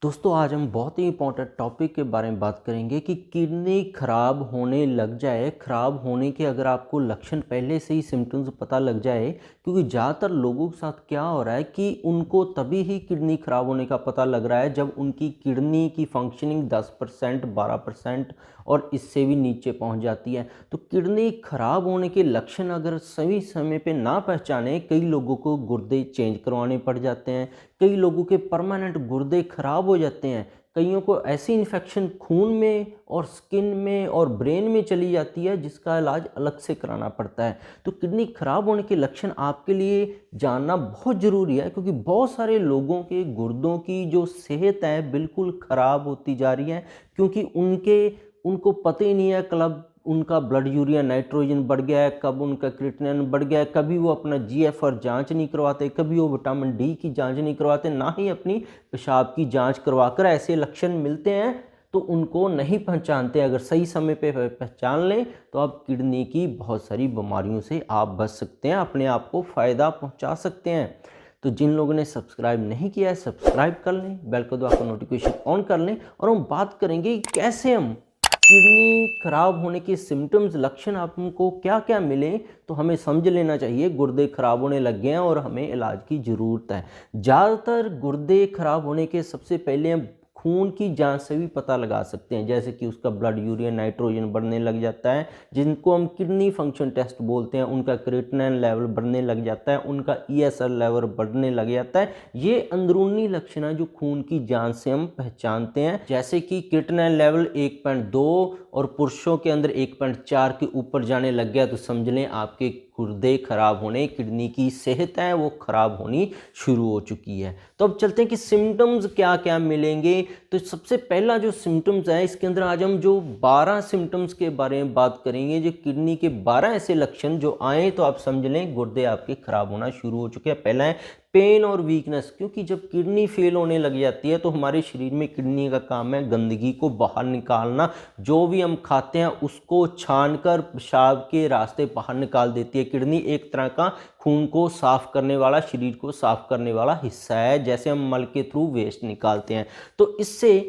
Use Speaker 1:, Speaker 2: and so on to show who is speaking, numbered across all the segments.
Speaker 1: दोस्तों आज हम बहुत ही इम्पोर्टेंट टॉपिक के बारे में बात करेंगे कि किडनी खराब होने लग जाए। खराब होने के अगर आपको लक्षण पहले से ही सिम्टम्स पता लग जाए, क्योंकि ज़्यादातर लोगों के साथ क्या हो रहा है कि उनको तभी ही किडनी खराब होने का पता लग रहा है जब उनकी किडनी की फंक्शनिंग 10% 12% और इससे भी नीचे पहुंच जाती है। तो किडनी खराब होने के लक्षण अगर सही समय पे ना पहचाने, कई लोगों को गुर्दे चेंज करवाने पड़ जाते हैं, कई लोगों के परमानेंट गुर्दे खराब हो जाते हैं, कईयों को ऐसी इन्फेक्शन खून में और स्किन में और ब्रेन में चली जाती है जिसका इलाज अलग से कराना पड़ता है। तो किडनी खराब होने के लक्षण आपके लिए जानना बहुत ज़रूरी है, क्योंकि बहुत सारे लोगों के गुर्दों की जो सेहत है बिल्कुल ख़राब होती जा रही है, क्योंकि उनको पता ही नहीं है कब उनका ब्लड यूरिया नाइट्रोजन बढ़ गया है, कब उनका क्रिएटिनिन बढ़ गया है। कभी वो अपना जीएफआर जांच नहीं करवाते, कभी वो विटामिन डी की जांच नहीं करवाते, ना ही अपनी पेशाब की जांच करवाकर ऐसे लक्षण मिलते हैं तो उनको नहीं पहचानते। अगर सही समय पे पहचान लें तो आप किडनी की बहुत सारी बीमारियों से आप बच सकते हैं, अपने आप को फ़ायदा पहुंचा सकते हैं। तो जिन लोगों ने सब्सक्राइब नहीं किया है सब्सक्राइब कर लें, बेल को दबाकर नोटिफिकेशन ऑन कर लें। और हम बात करेंगे कैसे हम किडनी खराब होने के सिम्टम्स लक्षण आपको क्या क्या मिले तो हमें समझ लेना चाहिए गुर्दे खराब होने लग गए हैं और हमें इलाज की ज़रूरत है। ज़्यादातर गुर्दे खराब होने के सबसे पहले हम खून की जांच से भी पता लगा सकते हैं, जैसे कि उसका ब्लड यूरिया नाइट्रोजन बढ़ने लग जाता है, जिनको हम किडनी फंक्शन टेस्ट बोलते हैं, उनका क्रिएटिनिन लेवल बढ़ने लग जाता है, उनका ईएसआर लेवल बढ़ने लग जाता है। ये अंदरूनी लक्षण है जो खून की जांच से हम पहचानते हैं, जैसे कि क्रिएटिनिन लेवल 1.2 और पुरुषों के अंदर 1.4 के ऊपर जाने लग गया तो समझ लें आपके गुर्दे खराब होने, किडनी की सेहत है वो खराब होनी शुरू हो चुकी है। तो अब चलते हैं कि सिम्टम्स क्या क्या मिलेंगे। तो सबसे पहला जो सिम्टम्स है, इसके अंदर आज हम जो 12 सिम्टम्स के बारे में बात करेंगे, जो किडनी के 12 ऐसे लक्षण जो आए तो आप समझ लें गुर्दे आपके खराब होना शुरू हो चुके हैं। पहला है पेन और वीकनेस, क्योंकि जब किडनी फेल होने लग जाती है तो हमारे शरीर में किडनी का काम है गंदगी को बाहर निकालना। जो भी हम खाते हैं उसको छानकर पेशाब के रास्ते बाहर निकाल देती है किडनी। एक तरह का खून को साफ करने वाला, शरीर को साफ करने वाला हिस्सा है, जैसे हम मल के थ्रू वेस्ट निकालते हैं। तो इससे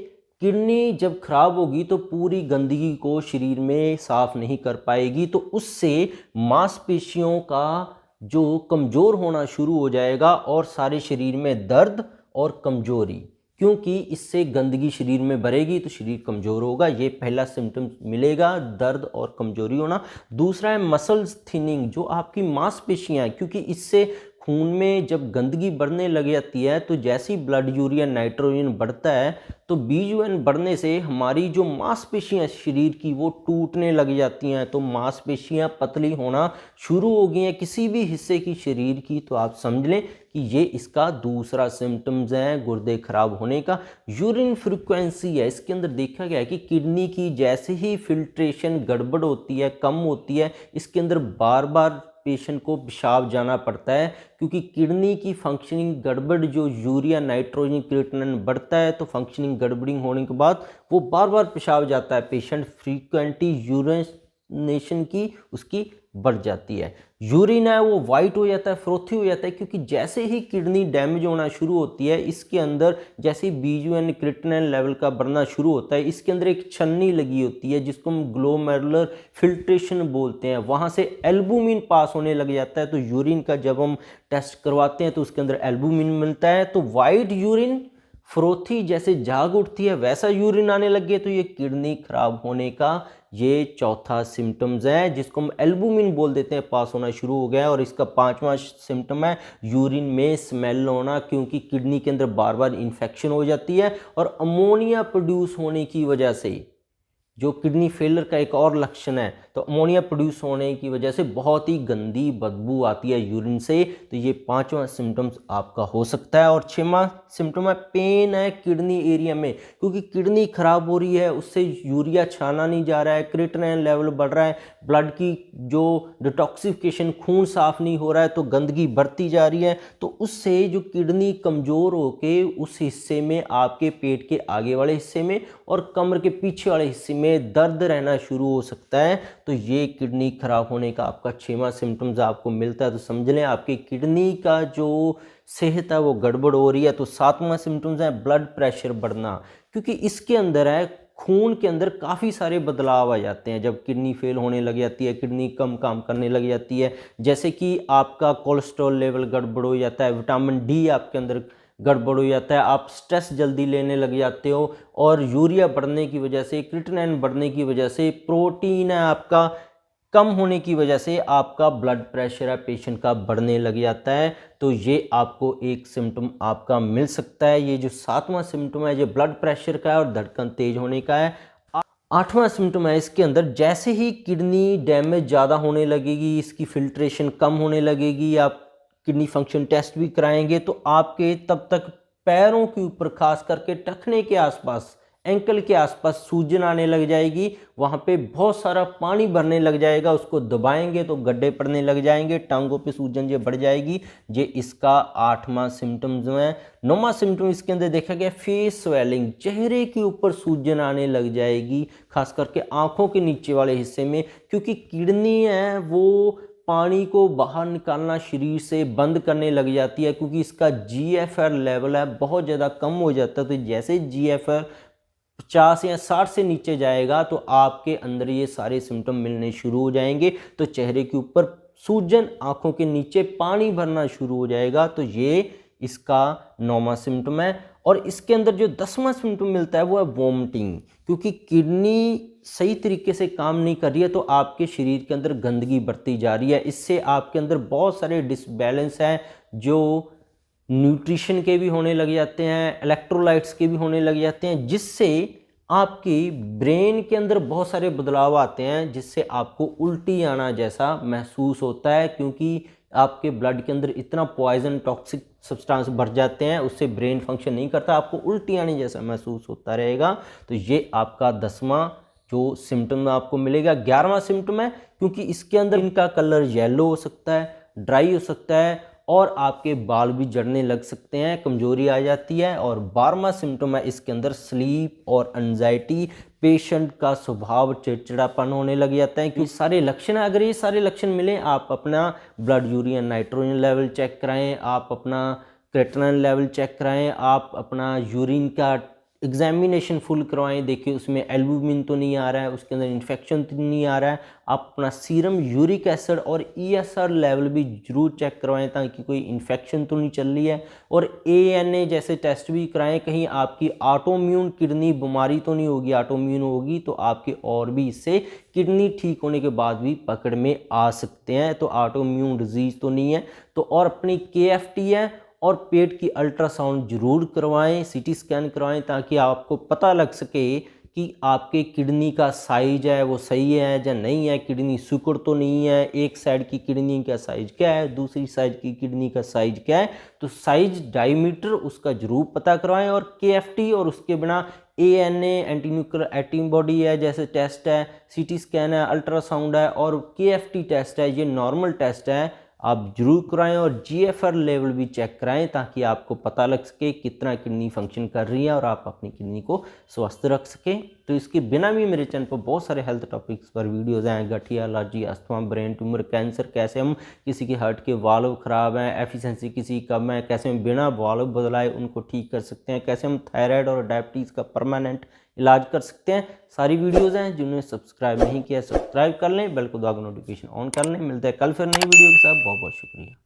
Speaker 1: किडनी जब खराब होगी तो पूरी गंदगी को शरीर में साफ नहीं कर पाएगी, तो उससे मांसपेशियों का जो कमज़ोर होना शुरू हो जाएगा और सारे शरीर में दर्द और कमज़ोरी, क्योंकि इससे गंदगी शरीर में भरेगी तो शरीर कमज़ोर होगा। ये पहला सिम्टम मिलेगा, दर्द और कमज़ोरी होना। दूसरा है मसल्स थिनिंग, जो आपकी मांसपेशियाँ, क्योंकि इससे खून में जब गंदगी बढ़ने लग जाती है तो जैसे ही ब्लड यूरिया नाइट्रोजन बढ़ता है तो बीजूएन बढ़ने से हमारी जो मांसपेशियां शरीर की वो टूटने लग जाती हैं, तो मांसपेशियां पतली होना शुरू हो गई हैं किसी भी हिस्से की शरीर की। तो आप समझ लें कि ये इसका दूसरा सिम्टम्स है गुर्दे खराब होने का। यूरिन फ्रीक्वेंसी है, इसके अंदर देखा गया है कि किडनी की जैसे ही फिल्ट्रेशन गड़बड़ होती है, कम होती है, इसके अंदर बार बार पेशेंट को पेशाब जाना पड़ता है, क्योंकि किडनी की फंक्शनिंग गड़बड़, जो यूरिया नाइट्रोजन क्रिएटिनिन बढ़ता है तो फंक्शनिंग गड़बड़ी होने के बाद वो बार बार पेशाब जाता है, पेशेंट फ्रीक्वेंटली यूरिनेशन की उसकी बढ़ जाती है। यूरिन है वो वाइट हो जाता है, फ्रोथी हो जाता है, क्योंकि जैसे ही किडनी डैमेज होना शुरू होती है इसके अंदर जैसे बीजूएन क्रिएटिनिन लेवल का बढ़ना शुरू होता है, इसके अंदर एक छन्नी लगी होती है जिसको हम ग्लोमेरुलर फिल्ट्रेशन बोलते हैं, वहाँ से एल्बुमिन पास होने लग जाता है। तो यूरिन का जब हम टेस्ट करवाते हैं तो उसके अंदर एल्बुमिन मिलता है, तो वाइट यूरिन फ्रोथी जैसे जाग उठती है वैसा यूरिन आने लग गए, तो ये किडनी खराब होने का ये चौथा सिम्टम्स है, जिसको हम एल्बुमिन बोल देते हैं, पास होना शुरू हो गया है। और इसका पांचवा सिम्टम है यूरिन में स्मेल होना, क्योंकि किडनी के अंदर बार बार इन्फेक्शन हो जाती है और अमोनिया प्रोड्यूस होने की वजह से, जो किडनी फेलर का एक और लक्षण है, तो अमोनिया प्रोड्यूस होने की वजह से बहुत ही गंदी बदबू आती है यूरिन से। तो ये पांचवा सिम्टम्स आपका हो सकता है। और छठवां सिम्टम है पेन है किडनी एरिया में, क्योंकि किडनी खराब हो रही है, उससे यूरिया छाना नहीं जा रहा है, क्रिएटिनिन लेवल बढ़ रहा है, ब्लड की जो डिटॉक्सिफिकेशन, खून साफ नहीं हो रहा है तो गंदगी बढ़ती जा रही है। तो उससे जो किडनी कमज़ोर होके उस हिस्से में, आपके पेट के आगे वाले हिस्से में और कमर के पीछे वाले हिस्से में दर्द रहना शुरू हो सकता है। तो ये किडनी खराब होने का आपका छठवां सिम्टम्स आपको मिलता है। तो समझ लें आपकी किडनी का जो सेहत है वो गड़बड़ हो रही है। तो सातवां सिम्टम्स है ब्लड प्रेशर बढ़ना, क्योंकि इसके अंदर है खून के अंदर काफ़ी सारे बदलाव आ जाते हैं जब किडनी फेल होने लग जाती है, किडनी कम काम करने लग जाती है। जैसे कि आपका कोलेस्ट्रॉल लेवल गड़बड़ हो जाता है, विटामिन डी आपके अंदर गड़बड़ हो जाता है, आप स्ट्रेस जल्दी लेने लग जाते हो, और यूरिया बढ़ने की वजह से, क्रिएटिनिन बढ़ने की वजह से, प्रोटीन है आपका कम होने की वजह से आपका ब्लड प्रेशर है पेशेंट का बढ़ने लग जाता है। तो ये आपको एक सिम्टम आपका मिल सकता है। ये जो सातवां सिम्टम है ये ब्लड प्रेशर का है और धड़कन तेज होने का है। आठवां सिम्टम है इसके अंदर, जैसे ही किडनी डैमेज ज़्यादा होने लगेगी, इसकी फिल्ट्रेशन कम होने लगेगी, आप किडनी फंक्शन टेस्ट भी कराएंगे तो आपके तब तक पैरों के ऊपर, खास करके टखने के आसपास, एंकल के आसपास सूजन आने लग जाएगी, वहाँ पे बहुत सारा पानी भरने लग जाएगा, उसको दबाएंगे तो गड्ढे पड़ने लग जाएंगे, टांगों पे सूजन ये बढ़ जाएगी। ये इसका आठवां सिम्टम्स है। नौवां सिम्टम इसके अंदर देखा गया फेस स्वेलिंग, चेहरे के ऊपर सूजन आने लग जाएगी, खास करके आंखों के नीचे वाले हिस्से में, क्योंकि किडनी है वो पानी को बाहर निकालना शरीर से बंद करने लग जाती है, क्योंकि इसका GFR लेवल है बहुत ज़्यादा कम हो जाता है। तो जैसे GFR 50 या 60 से नीचे जाएगा तो आपके अंदर ये सारे सिम्टम मिलने शुरू हो जाएंगे। तो चेहरे के ऊपर सूजन, आंखों के नीचे पानी भरना शुरू हो जाएगा। तो ये इसका नौवां सिम्टम है। और इसके अंदर जो 10वां सिम्टम मिलता है वो है वॉमिटिंग, क्योंकि किडनी सही तरीके से काम नहीं कर रही है तो आपके शरीर के अंदर गंदगी बढ़ती जा रही है। इससे आपके अंदर बहुत सारे डिसबैलेंस हैं जो न्यूट्रिशन के भी होने लग जाते हैं, इलेक्ट्रोलाइट्स के भी होने लग जाते हैं, जिससे आपकी ब्रेन के अंदर बहुत सारे बदलाव आते हैं, जिससे आपको उल्टी आना जैसा महसूस होता है, क्योंकि आपके ब्लड के अंदर इतना पॉइजन, टॉक्सिक सब्सटेंस भर जाते हैं, उससे ब्रेन फंक्शन नहीं करता, आपको उल्टी आने जैसा महसूस होता रहेगा। तो ये आपका 10वां जो सिम्टम आपको मिलेगा। 11वां सिम्टम है, क्योंकि इसके अंदर इनका कलर येलो हो सकता है, ड्राई हो सकता है, और आपके बाल भी झड़ने लग सकते हैं, कमजोरी आ जाती है। और 12वां सिम्टम है इसके अंदर स्लीप और एंजाइटी, पेशेंट का स्वभाव चिड़चिड़ापन होने लग जाता है। क्योंकि सारे लक्षण, अगर ये सारे लक्षण मिले, आप अपना blood urea nitrogen level check कराएं, आप अपना क्रिएटिनिन लेवल चेक कराएं, आप अपना यूरिन का एग्जामिनेशन फुल करवाएं, देखिए उसमें एल्बुमिन तो नहीं आ रहा है, उसके अंदर इन्फेक्शन तो नहीं आ रहा है। आप अपना सीरम यूरिक एसिड और ESR लेवल भी जरूर चेक करवाएं ताकि कोई इन्फेक्शन तो नहीं चल रही है। और ANA जैसे टेस्ट भी कराएं, कहीं आपकी ऑटोइम्यून किडनी बीमारी तो नहीं होगी। ऑटोइम्यून होगी तो आपके और भी इससे किडनी ठीक होने के बाद भी पकड़ में आ सकते हैं, तो ऑटोइम्यून डिजीज तो नहीं है। तो और अपनी KFT है और पेट की अल्ट्रासाउंड जरूर करवाएं, CT स्कैन करवाएं, ताकि आपको पता लग सके कि आपके किडनी का साइज है वो सही है या नहीं है, किडनी सिकुड़ तो नहीं है, एक साइड की किडनी का साइज क्या है, दूसरी साइड की किडनी का साइज क्या है। तो साइज, डायमीटर उसका जरूर पता करवाएं। और KFT और उसके बिना ANA एंटी न्यूक्लियर एंटीबॉडी है जैसे टेस्ट है, CT स्कैन है, अल्ट्रासाउंड है और KFT टेस्ट है, ये नॉर्मल टेस्ट है, आप जरूर कराएं। और GFR लेवल भी चेक कराएं ताकि आपको पता लग सके कितना किडनी फंक्शन कर रही है और आप अपनी किडनी को स्वस्थ रख सकें। तो इसके बिना भी मेरे चैनल पर बहुत सारे हेल्थ टॉपिक्स पर वीडियोज़ हैं, गठिया, allergy, asthma, brain tumour, cancer, कैसे हम किसी के हार्ट के वाल्व ख़राब हैं, एफिशिएंसी किसी कम है, कैसे हम बिना वाल्व बदलाए उनको ठीक कर सकते हैं, कैसे हम थायराइड और डायबिटीज़ का परमानेंट इलाज कर सकते हैं। सारी वीडियोज़ हैं, जिन्होंने सब्सक्राइब नहीं किया सब्सक्राइब कर लें, बेल को दबा के नोटिफिकेशन ऑन कर लें। मिलते हैं कल फिर नई वीडियो के साथ। बहुत बहुत शुक्रिया।